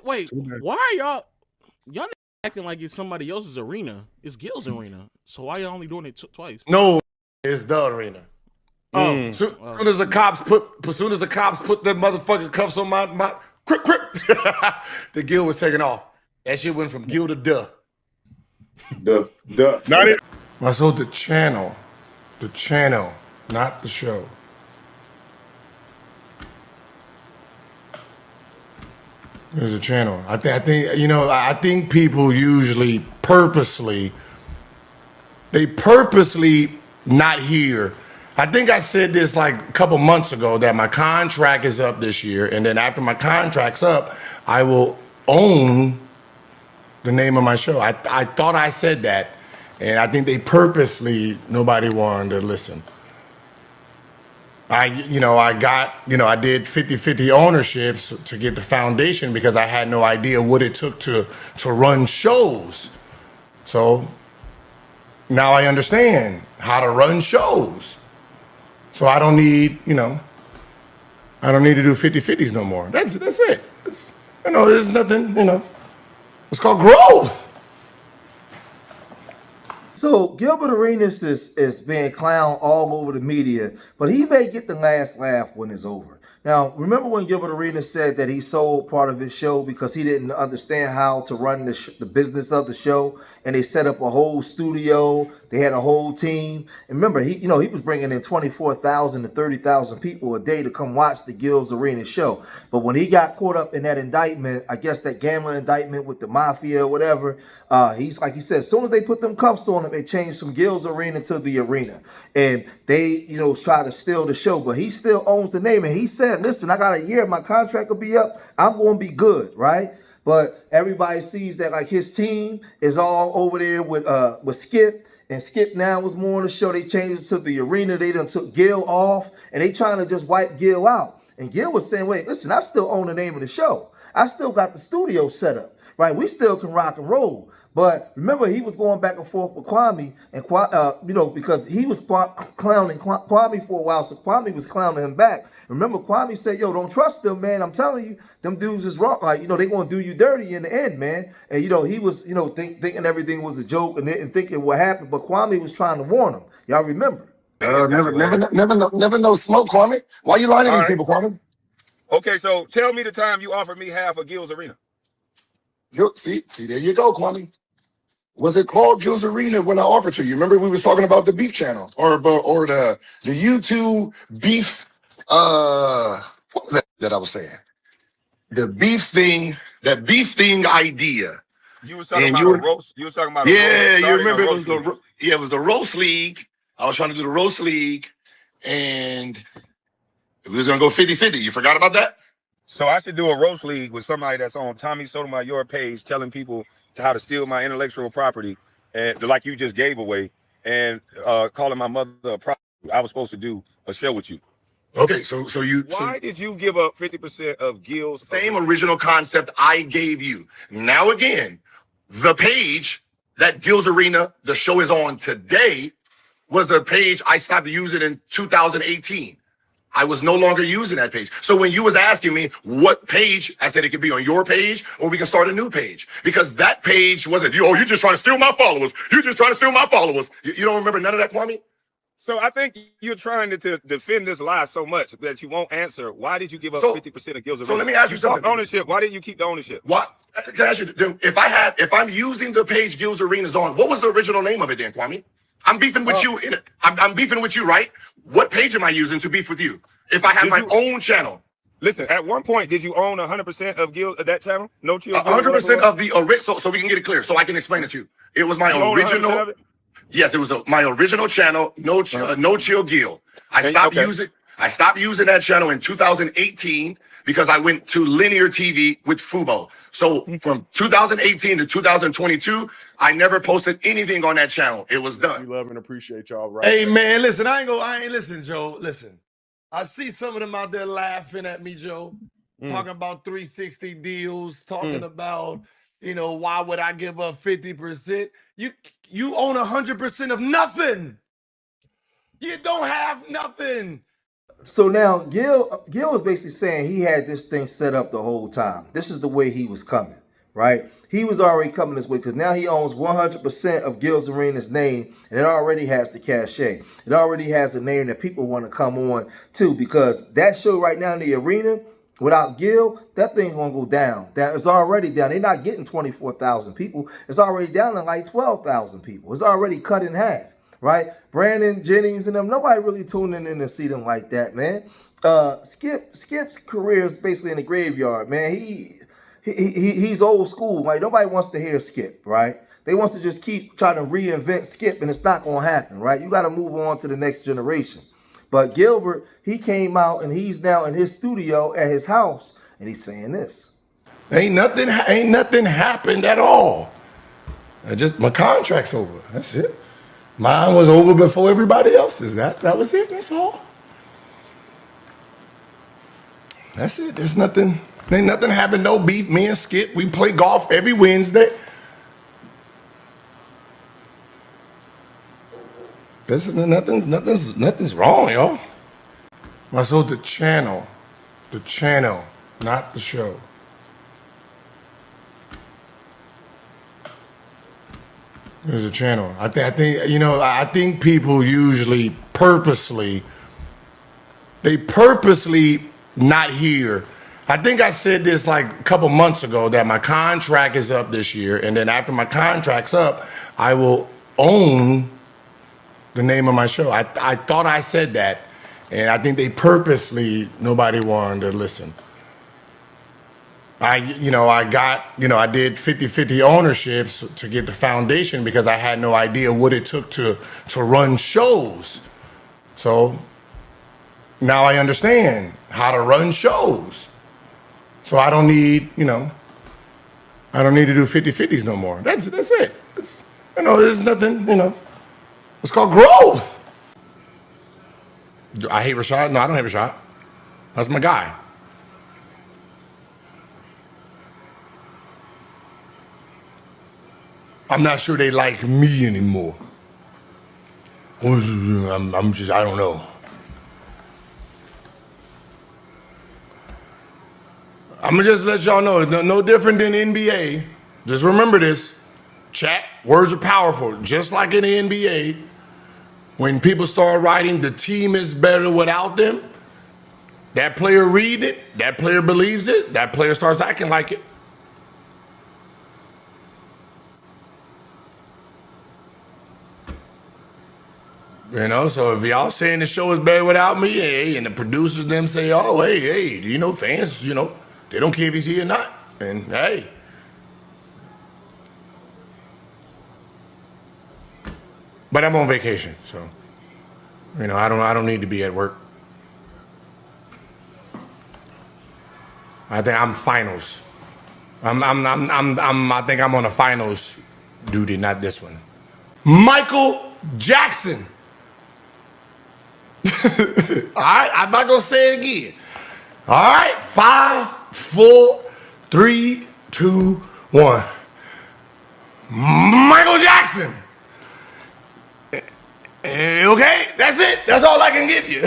wait, why are y'all acting like it's somebody else's arena? It's Gil's arena. So why y'all only doing it twice? No, it's the arena. Oh, Soon as the cops put the motherfucking cuffs on my crip, the Gil was taken off. That shit went from Gil to duh. Not it. So the channel, not the show. There's a channel. I think people usually purposely not hear. I think I said this like a couple months ago that my contract is up this year, and then after my contract's up, I will own the name of my show. I thought I said that, and I think they purposely, nobody wanted to listen. I did 50-50 ownerships to get the foundation because I had no idea what it took to run shows. So now I understand how to run shows. So I don't need to do 50-50s no more. That's it. There's nothing, It's called growth. So Gilbert Arenas is being clowned all over the media, but he may get the last laugh when it's over. Now, remember when Gilbert Arenas said that he sold part of his show because he didn't understand how to run the business of the show, and they set up a whole studio, they had a whole team. And remember, he was bringing in 24,000 to 30,000 people a day to come watch the Gils Arenas show. But when he got caught up in that indictment, I guess that gambling indictment with the mafia or whatever, he's like he said, as soon as they put them cuffs on him, they changed from Gils Arena to the Arena. And they, try to steal the show, but he still owns the name. And he said, listen, I got a year, my contract will be up, I'm going to be good, right? But everybody sees that like his team is all over there with Skip, and Skip now was more on the show. They changed it to the Arena. They done took Gil off, and they trying to just wipe Gil out. And Gil was saying, wait, listen, I still own the name of the show. I still got the studio set up, right? We still can rock and roll. But remember, he was going back and forth with Kwame, and because he was clowning Kwame for a while, so Kwame was clowning him back. Remember, Kwame said, yo, don't trust them, man. I'm telling you, them dudes is wrong. Like, they going to do you dirty in the end, man. And, he was, thinking everything was a joke and thinking what happened. But Kwame was trying to warn him. Y'all remember? Never know smoke, Kwame. Why you lying to these people, Kwame? Okay, so tell me the time you offered me half of Gil's Arena. See, there you go, Kwame. Was it called Gil's Arena when I offered to you? Remember we was talking about the beef channel or the YouTube beef. What was that I was saying? The beef thing, that beef thing idea. You was talking about a roast. You was talking about you remember it was it was the roast league. I was trying to do the roast league, and we was gonna go 50-50. You forgot about that? So I should do a roast league with somebody that's on Tommy Sotomayor page, telling people how to steal my intellectual property, and like you just gave away, and calling my mother a prostitute. I was supposed to do a show with you. Okay, Why did you give up 50% of Gil's? Same original concept I gave you. Now again, the page that Gil's Arena, the show is on today, was the page I stopped using in 2018. I was no longer using that page. So when you was asking me what page, I said it could be on your page or we can start a new page. Because that page wasn't, you're just trying to steal my followers. You're just trying to steal my followers. You don't remember none of that, Kwame? So I think you're trying to defend this lie so much that you won't answer. Why did you give up 50% of Gil's Arena? So let me ask you something. Ownership. Why didn't you keep the ownership? What? Can I ask you, if I'm using the page Gil's Arena's on, what was the original name of it then, Kwame? I'm beefing with you in it. I'm beefing with you, right? What page am I using to beef with you? If I have my own channel. Listen, at one point, did you own 100% of Gil that channel? No Chill. 100% of the original, so we can get it clear, so I can explain it to you. It was my original. Yes, it was my original channel, No Chill Gil. I stopped using that channel in 2018 because I went to linear TV with Fubo. So from 2018 to 2022, I never posted anything on that channel. It was done. We love and appreciate y'all, right? Hey man, listen, listen, Joe. Listen, I see some of them out there laughing at me, Joe, talking about 360 deals, talking about, why would I give up 50%? You own 100% of nothing. You don't have nothing. So now Gil is basically saying he had this thing set up the whole time. This is the way he was coming, right? He was already coming this way because now he owns 100% of Gils Arena's name, and it already has the cachet. It already has a name that people want to come on to, because that show right now in the arena, without Gil, that thing gonna go down. That is already down. They're not getting 24,000 people. It's already down to like 12,000 people. It's already cut in half, right? Brandon Jennings and them, nobody really tuning in to see them like that, man. Skip's career is basically in the graveyard, man. He's old school. Like, nobody wants to hear Skip, right? They wants to just keep trying to reinvent Skip, and it's not gonna happen, right? You got to move on to the next generation. But Gilbert, he came out and he's now in his studio at his house, and he's saying this. Ain't nothing happened at all. My contract's over. That's it. Mine was over before everybody else's. That was it. That's all. That's it. Ain't nothing happened. No beef. Me and Skip, we play golf every Wednesday. Nothing's wrong, y'all. I sold the channel, not the show. There's a channel. I think people usually purposely not hear. I think I said this like a couple months ago that my contract is up this year, and then after my contract's up, I will own the name of my show. I thought I said that, and I think nobody wanted to listen. I did 50-50 ownerships to get the foundation because I had no idea what it took to run shows. So now I understand how to run shows. So I don't need to do 50-50s no more. That's it. There's nothing, It's called growth. I hate Rashad. No, I don't hate Rashad. That's my guy. I'm not sure they like me anymore. I don't know. I'm gonna just let y'all know, no different than NBA. Just remember this. Chat, words are powerful. Just like in the NBA, when people start writing, the team is better without them, that player reads it, that player believes it, that player starts acting like it. So if y'all saying the show is better without me, hey, and the producers them say, oh, hey, fans, they don't care if he's here or not. And hey. But I'm on vacation, so I don't need to be at work. I think I'm finals. I think I'm on a finals duty, not this one. Michael Jackson. All right, I'm not gonna say it again. All right, 5, 4, 3, 2, 1. Michael Jackson. Okay, that's it. That's all I can give you.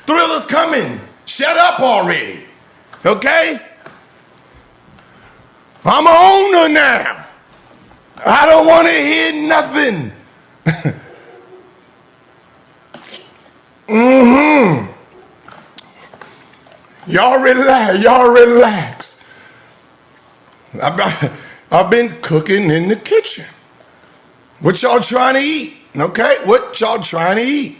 Thriller's coming. Shut up already. Okay? I'm an owner now. I don't want to hear nothing. Y'all relax. I've been cooking in the kitchen. What y'all trying to eat? Okay, what y'all trying to eat?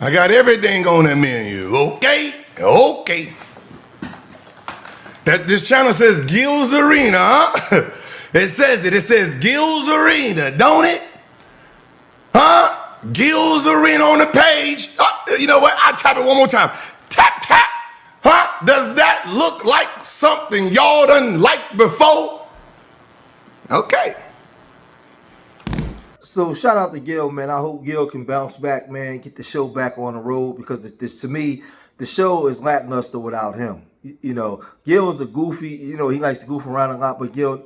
I got everything on the menu. Okay. This channel says Gils Arena, huh? It says Gils Arena, don't it? Huh? Gils Arena on the page. You know what? I'll tap it one more time. Tap. Huh? Does that look like something y'all done liked before? Okay. So shout out to Gil, man. I hope Gil can bounce back, man, get the show back on the road, because to me, the show is lackluster without him. Gil is a goofy, he likes to goof around a lot, but Gil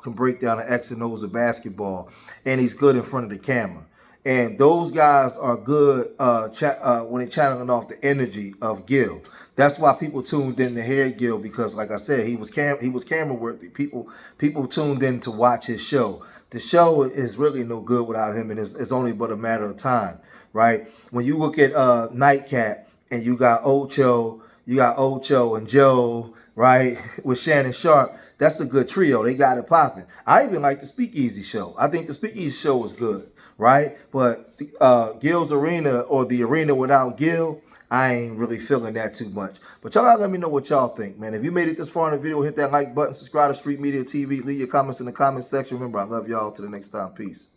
can break down the X and O's of basketball, and he's good in front of the camera. And those guys are good when they're channeling off the energy of Gil. That's why people tuned in to hear Gil, because, like I said, he was camera worthy. People tuned in to watch his show. The show is really no good without him, and it's only but a matter of time, right? When you look at Nightcap and you got Ocho and Joe, right, with Shannon Sharp. That's a good trio. They got it popping. I even like the Speakeasy show. I think the Speakeasy show was good, right? But Gil's Arena, or the Arena without Gil, I ain't really feeling that too much. But y'all gotta let me know what y'all think, man. If you made it this far in the video, hit that like button, subscribe to Street Media TV, leave your comments in the comment section. Remember, I love y'all. Till the next time. Peace.